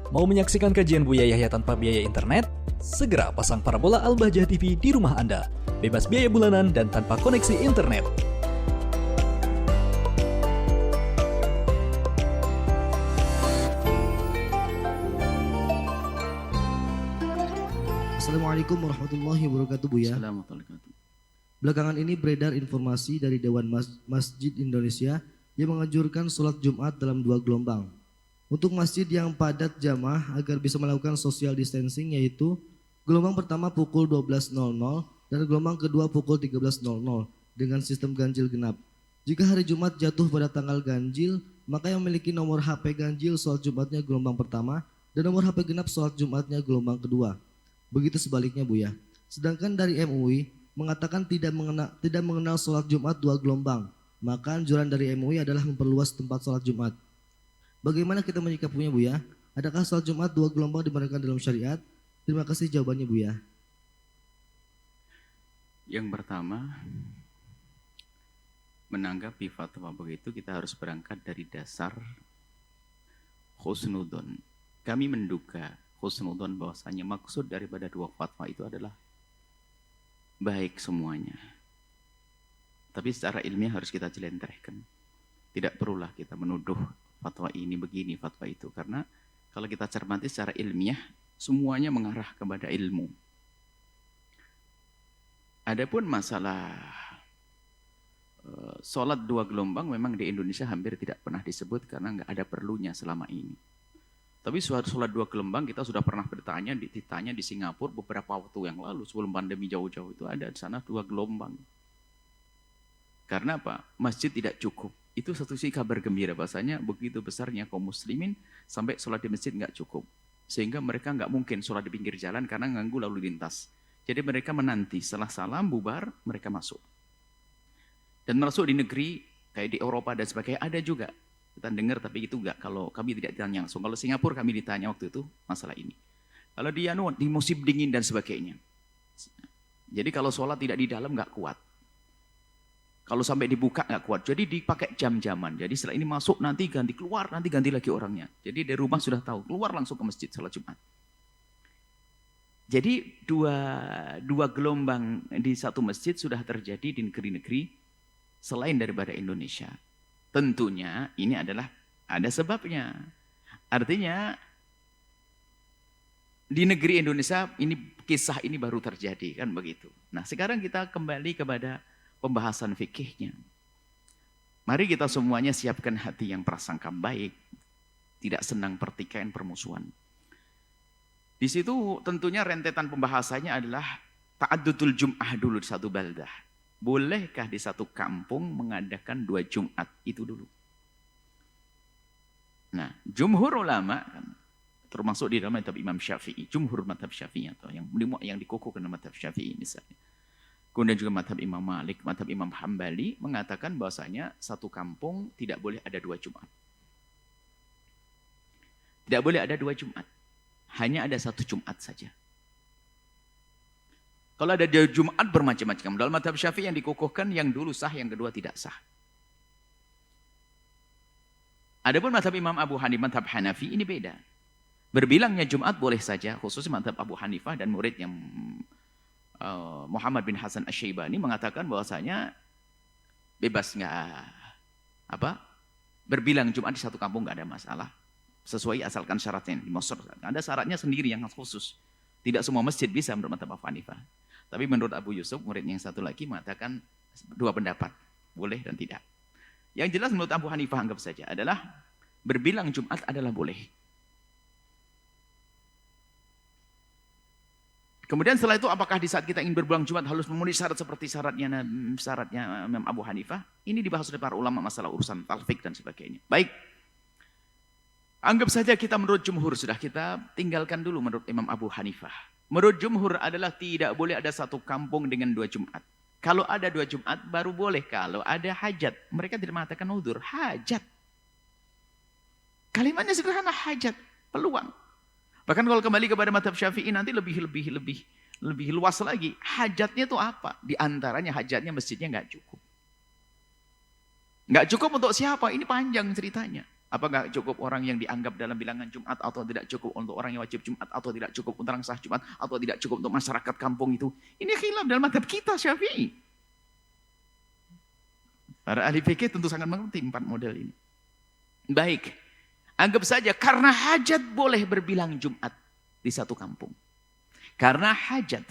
Mau menyaksikan kajian Buya Yahya tanpa biaya internet? Segera pasang parabola Al-Bahjah TV di rumah Anda. Bebas biaya bulanan dan tanpa koneksi internet. Assalamualaikum warahmatullahi wabarakatuh, Buya. Assalamualaikum. Belakangan ini beredar informasi dari Dewan Masjid Indonesia yang menganjurkan sholat Jumat dalam 2 gelombang. Untuk masjid yang padat jamaah agar bisa melakukan social distancing, yaitu gelombang pertama pukul 12.00 dan gelombang kedua pukul 13.00 dengan sistem ganjil genap. Jika hari Jumat jatuh pada tanggal ganjil, maka yang memiliki nomor HP ganjil sholat Jumatnya gelombang pertama dan nomor HP genap sholat Jumatnya gelombang kedua. Begitu sebaliknya, Buya. Sedangkan dari MUI mengatakan tidak mengenal sholat Jumat 2 gelombang. Maka anjuran dari MUI adalah memperluas tempat sholat Jumat. Bagaimana kita menyikapinya, Buya? Adakah sholat Jumat 2 gelombang dibenarkan dalam syariat? Terima kasih jawabannya, Buya. Yang pertama, menanggapi fatwa begitu kita harus berangkat dari dasar husnudon. Kami menduga husnudon bahwasanya maksud daripada 2 fatwa itu adalah baik semuanya. Tapi secara ilmiah harus kita jelentrehkan. Tidak perlulah kita menuduh fatwa ini begini, fatwa itu. Karena kalau kita cermati secara ilmiah, semuanya mengarah kepada ilmu. Adapun masalah sholat 2 gelombang memang di Indonesia hampir tidak pernah disebut karena nggak ada perlunya selama ini. Tapi sholat 2 gelombang kita sudah pernah ditanya di Singapura beberapa waktu yang lalu sebelum pandemi jauh-jauh itu ada di sana 2 gelombang. Karena apa? Masjid tidak cukup. Itu satu sisi kabar gembira bahasanya begitu besarnya kaum muslimin sampai sholat di masjid nggak cukup. Sehingga mereka nggak mungkin sholat di pinggir jalan karena ganggu lalu lintas. Jadi mereka menanti setelah salam bubar mereka masuk. Dan masuk di negeri kayak di Eropa dan sebagainya ada juga. Kita dengar tapi itu enggak, kalau kami tidak ditanya langsung. Kalau Singapura kami ditanya waktu itu masalah ini. Kalau di musim dingin dan sebagainya. Jadi kalau sholat tidak di dalam enggak kuat. Kalau sampai dibuka enggak kuat. Jadi dipakai jam-jaman. Jadi setelah ini masuk nanti ganti keluar, nanti ganti lagi orangnya. Jadi dari rumah sudah tahu, keluar langsung ke masjid sholat Jumat. Jadi dua gelombang di satu masjid sudah terjadi di negeri-negeri selain daripada Indonesia. Tentunya ini adalah ada sebabnya. Artinya di negeri Indonesia ini kisah ini baru terjadi kan begitu. Nah sekarang kita kembali kepada pembahasan fikihnya. Mari kita semuanya siapkan hati yang prasangka baik. Tidak senang pertikaian permusuhan. Di situ tentunya rentetan pembahasannya adalah ta'addudul jum'ah dulu di satu baldah. Bolehkah di satu kampung mengadakan 2 Jumat? Itu dulu. Nah, jumhur ulama, termasuk di dalam madhab Imam Syafi'i, jumhur madhab Syafi'i, atau yang dikukuhkan madhab Syafi'i misalnya. Kemudian juga madhab Imam Malik, madhab Imam Hambali, mengatakan bahwasanya satu kampung tidak boleh ada 2 Jumat. Tidak boleh ada 2 Jumat. Hanya ada 1 Jumat saja. Kalau ada Jumat bermacam-macam. Dalam madhab Syafi'i yang dikukuhkan yang dulu sah, yang kedua tidak sah. Adapun madhab Imam Abu Hanifah, madhab Hanafi ini beda. Berbilangnya Jumat boleh saja, khususnya madhab Abu Hanifah dan murid yang Muhammad bin Hasan Asy-Syaibani mengatakan bahwasanya bebas berbilang Jumat di satu kampung nggak ada masalah. Sesuai asalkan syaratnya di Mesir. Ada syaratnya sendiri yang khusus. Tidak semua masjid bisa menurut madhab Abu Hanifah. Tapi menurut Abu Yusuf, murid yang satu lagi mengatakan 2 pendapat. Boleh dan tidak. Yang jelas menurut Abu Hanifah anggap saja adalah berbilang Jumat adalah boleh. Kemudian setelah itu apakah di saat kita ingin berbilang Jumat harus memenuhi syarat seperti syaratnya Imam Abu Hanifah? Ini dibahas oleh para ulama masalah urusan talfik dan sebagainya. Baik. Anggap saja kita menurut jumhur sudah, kita tinggalkan dulu menurut Imam Abu Hanifah. Menurut jumhur adalah tidak boleh ada satu kampung dengan 2 Jumat. Kalau ada 2 Jumat baru boleh kalau ada hajat. Mereka tidak mengatakan udzur, hajat. Kalimatnya sederhana, hajat, peluang. Bahkan kalau kembali kepada madhab Syafi'i nanti lebih luas lagi. Hajatnya itu apa? Di antaranya hajatnya masjidnya nggak cukup. Nggak cukup untuk siapa? Ini panjang ceritanya. Apakah cukup orang yang dianggap dalam bilangan Jumat atau tidak cukup untuk orang yang wajib Jumat atau tidak cukup untuk orang sah Jumat atau tidak cukup untuk masyarakat kampung itu. Ini khilaf dalam mazhab kita Syafi'i. Para ahli fikih tentu sangat mengerti 4 model ini. Baik, anggap saja karena hajat boleh berbilang Jumat di satu kampung. Karena hajat.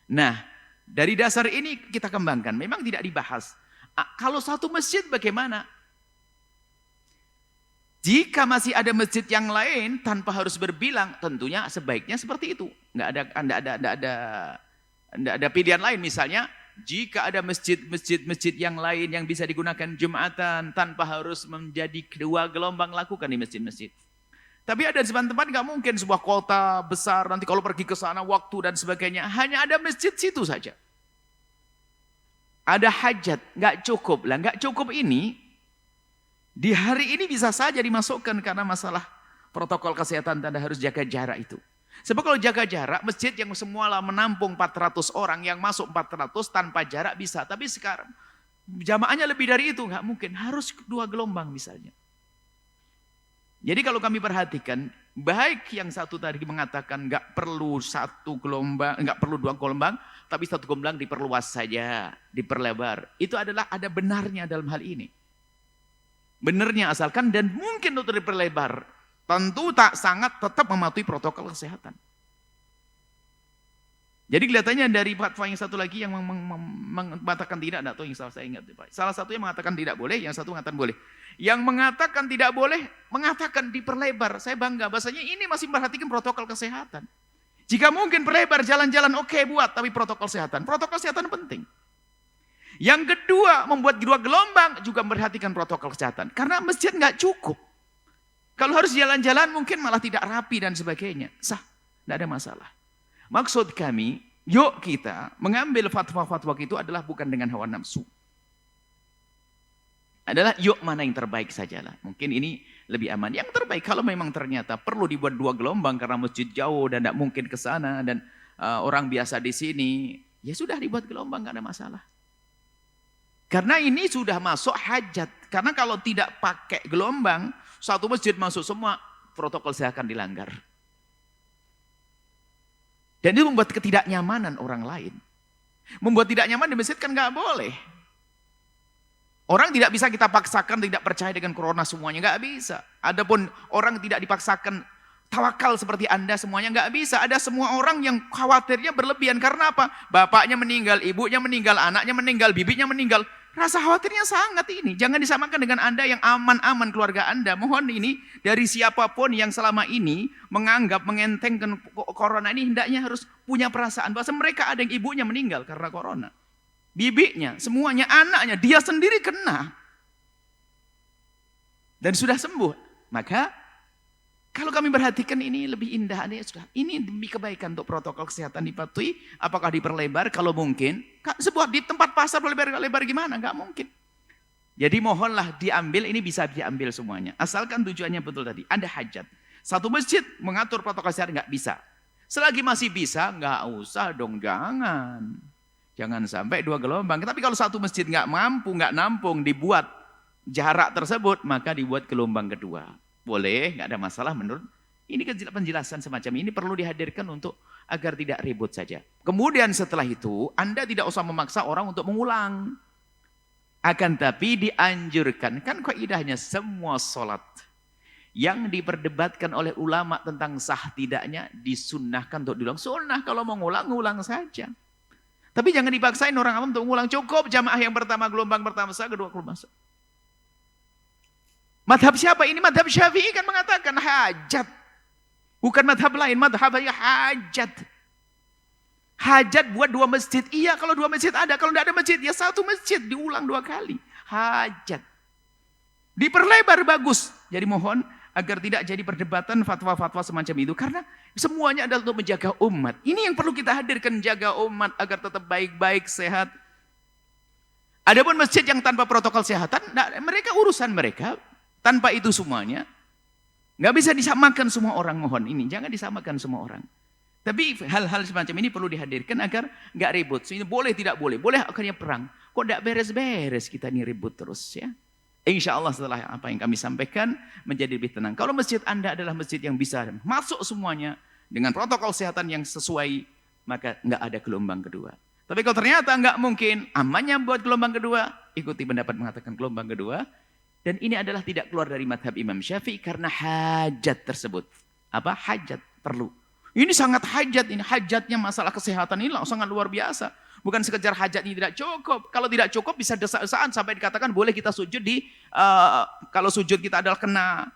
Nah, dari dasar ini kita kembangkan. Memang tidak dibahas. Kalau satu masjid bagaimana? Jika masih ada masjid yang lain tanpa harus berbilang, tentunya sebaiknya seperti itu. Nggak ada pilihan lain. Misalnya, jika ada masjid yang lain yang bisa digunakan Jumatan tanpa harus menjadi 2 gelombang, lakukan di masjid-masjid. Tapi ada di tempat nggak mungkin sebuah kota besar nanti kalau pergi ke sana waktu dan sebagainya. Hanya ada masjid situ saja. Ada hajat, nggak cukup lah. Nggak cukup ini. Di hari ini bisa saja dimasukkan karena masalah protokol kesehatan dan harus jaga jarak itu. Sebab kalau jaga jarak, masjid yang semula menampung 400 orang, yang masuk 400 tanpa jarak bisa. Tapi sekarang jamaahnya lebih dari itu, nggak mungkin. Harus 2 gelombang misalnya. Jadi kalau kami perhatikan, baik yang satu tadi mengatakan nggak perlu 1 gelombang, nggak perlu 2 gelombang, tapi 1 gelombang diperluas saja, diperlebar. Itu adalah ada benarnya dalam hal ini. Benernya asalkan dan mungkin untuk diperlebar. Tentu tak sangat tetap mematuhi protokol kesehatan. Jadi kelihatannya dari fatwa yang satu lagi yang mengatakan tidak, atau yang saya ingat. Salah satu yang mengatakan tidak boleh, yang satu mengatakan boleh. Yang mengatakan tidak boleh, mengatakan diperlebar. Saya bangga, bahasanya ini masih memperhatikan protokol kesehatan. Jika mungkin perlebar jalan-jalan oke buat, tapi protokol kesehatan penting. Yang kedua, membuat 2 gelombang juga memperhatikan protokol kesehatan. Karena masjid nggak cukup. Kalau harus jalan-jalan mungkin malah tidak rapi dan sebagainya. Sah, tidak ada masalah. Maksud kami, yuk kita mengambil fatwa-fatwa itu adalah bukan dengan hawa nafsu. Adalah yuk mana yang terbaik sajalah. Mungkin ini lebih aman. Yang terbaik kalau memang ternyata perlu dibuat 2 gelombang karena masjid jauh dan tidak mungkin ke sana dan orang biasa di sini, ya sudah dibuat gelombang, nggak ada masalah. Karena ini sudah masuk hajat. Karena kalau tidak pakai gelombang, satu masjid masuk semua, protokol kesehatan dilanggar. Dan itu membuat ketidaknyamanan orang lain. Membuat tidak nyaman di masjid kan nggak boleh. Orang tidak bisa kita paksakan tidak percaya dengan corona semuanya, nggak bisa. Adapun orang tidak dipaksakan tawakal seperti Anda semuanya, nggak bisa. Ada semua orang yang khawatirnya berlebihan. Karena apa? Bapaknya meninggal, ibunya meninggal, anaknya meninggal, bibinya meninggal. Rasa khawatirnya sangat ini. Jangan disamakan dengan Anda yang aman-aman keluarga Anda. Mohon ini dari siapapun yang selama ini menganggap mengentengkan corona ini, hendaknya harus punya perasaan bahwa mereka ada yang ibunya meninggal karena corona. Bibinya, semuanya, anaknya, dia sendiri kena. Dan sudah sembuh. Maka kalau kami perhatikan ini lebih indah, ini demi kebaikan untuk protokol kesehatan dipatuhi. Apakah diperlebar? Kalau mungkin, sebuah di tempat pasar lebar gimana? Enggak mungkin. Jadi mohonlah diambil, ini bisa diambil semuanya. Asalkan tujuannya betul tadi, ada hajat. Satu masjid mengatur protokol kesehatan enggak bisa. Selagi masih bisa, enggak usah dong, jangan. Jangan sampai 2 gelombang. Tapi kalau satu masjid enggak mampu, enggak nampung, dibuat jarak tersebut, maka dibuat gelombang kedua. Boleh, nggak ada masalah menurut. Ini penjelasan semacam ini perlu dihadirkan untuk agar tidak ribut saja. Kemudian setelah itu, Anda tidak usah memaksa orang untuk mengulang. Akan tapi dianjurkan, kan kaidahnya semua sholat yang diperdebatkan oleh ulama tentang sah tidaknya disunnahkan untuk diulang. Sunnah kalau mau ngulang saja. Tapi jangan dipaksain orang awam untuk mengulang. Cukup jamaah yang pertama gelombang pertama sah, kedua gelombang sah. Madhab siapa? Ini madhab Syafi'i kan mengatakan hajat. Bukan madhab lain, madhabnya hajat. Hajat buat 2 masjid. Iya kalau 2 masjid ada, kalau tidak ada masjid ya 1 masjid diulang 2 kali. Hajat. Diperlebar bagus. Jadi mohon agar tidak jadi perdebatan fatwa-fatwa semacam itu. Karena semuanya adalah untuk menjaga umat. Ini yang perlu kita hadirkan, jaga umat agar tetap baik-baik, sehat. Adapun masjid yang tanpa protokol kesehatan, mereka urusan mereka. Tanpa itu semuanya, nggak bisa disamakan semua orang, mohon ini. Jangan disamakan semua orang. Tapi hal-hal semacam ini perlu dihadirkan agar nggak ribut. Ini boleh tidak boleh, boleh akhirnya perang. Kok nggak beres-beres kita ini ribut terus ya. Insya Allah setelah apa yang kami sampaikan menjadi lebih tenang. Kalau masjid Anda adalah masjid yang bisa masuk semuanya dengan protokol kesehatan yang sesuai, maka nggak ada gelombang kedua. Tapi kalau ternyata nggak mungkin, amannya buat gelombang kedua, ikuti pendapat mengatakan gelombang kedua. Dan ini adalah tidak keluar dari madhab Imam Syafi'i karena hajat tersebut. Apa? Hajat, perlu. Ini sangat hajat, ini hajatnya masalah kesehatan ini sangat luar biasa. Bukan sekedar hajat ini tidak cukup. Kalau tidak cukup bisa desak-desakan sampai dikatakan boleh kita sujud di, kalau sujud kita adalah kena,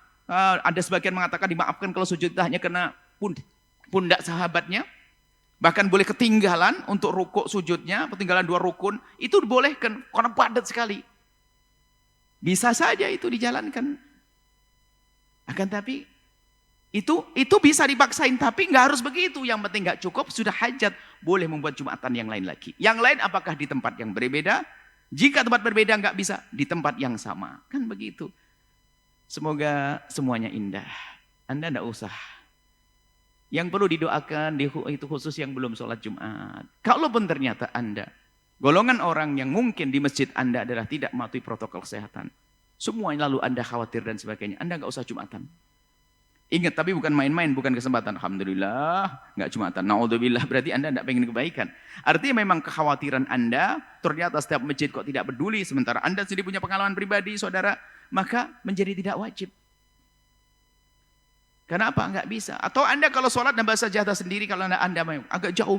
ada sebagian mengatakan dimaafkan kalau sujud kita hanya kena pundak sahabatnya. Bahkan boleh ketinggalan untuk rukuk sujudnya, ketinggalan 2 rukun, itu dibolehkan karena padat sekali. Bisa saja itu dijalankan. Akan tapi itu bisa dipaksain, tapi nggak harus begitu. Yang penting nggak cukup, sudah hajat, boleh membuat Jumatan yang lain lagi. Yang lain apakah di tempat yang berbeda? Jika tempat berbeda nggak bisa, di tempat yang sama. Kan begitu. Semoga semuanya indah. Anda nggak usah. Yang perlu didoakan itu khusus yang belum sholat Jumat. Kalaupun ternyata Anda golongan orang yang mungkin di masjid Anda adalah tidak mematuhi protokol kesehatan. Semuanya lalu Anda khawatir dan sebagainya. Anda nggak usah Jumatan. Ingat, tapi bukan main-main, bukan kesempatan. Alhamdulillah, nggak Jumatan. Na'udzubillah, berarti Anda nggak pengen kebaikan. Artinya memang kekhawatiran Anda, ternyata setiap masjid kok tidak peduli, sementara Anda sendiri punya pengalaman pribadi, saudara, maka menjadi tidak wajib. Kenapa? Nggak bisa. Atau Anda kalau sholat dan bahasa jadah sendiri, kalau Anda agak jauh.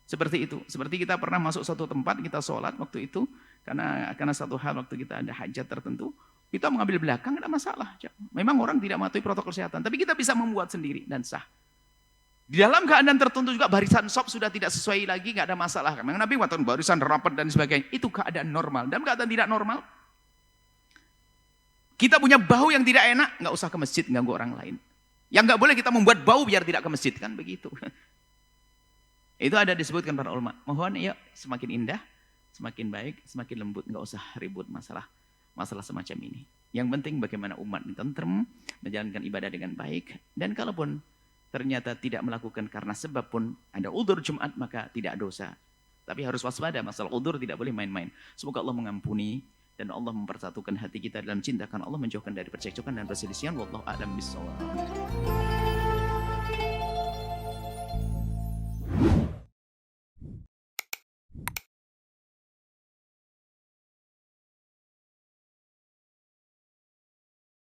Seperti itu. Seperti kita pernah masuk suatu tempat, kita sholat waktu itu, karena satu hal waktu kita ada hajat tertentu, kita mengambil belakang, tidak masalah. Memang orang tidak mematuhi protokol kesehatan, tapi kita bisa membuat sendiri dan sah. Di dalam keadaan tertentu juga barisan sop sudah tidak sesuai lagi, nggak ada masalah. Memang Nabi waktu barisan rapat dan sebagainya, itu keadaan normal. Dalam keadaan tidak normal, kita punya bau yang tidak enak, nggak usah ke masjid ganggu orang lain. Yang nggak boleh kita membuat bau biar tidak ke masjid, kan begitu. Itu ada disebutkan para ulama. Mohon ya semakin indah, semakin baik, semakin lembut, nggak usah ribut masalah semacam ini. Yang penting bagaimana umat ini tentrem, menjalankan ibadah dengan baik, dan kalaupun ternyata tidak melakukan karena sebab pun ada udzur Jumat, maka tidak dosa. Tapi harus waspada, masalah udzur tidak boleh main-main. Semoga Allah mengampuni dan Allah mempersatukan hati kita dalam cinta, karena Allah menjauhkan dari percekcokan dan perselisihan. Wallahu a'lam bishawab.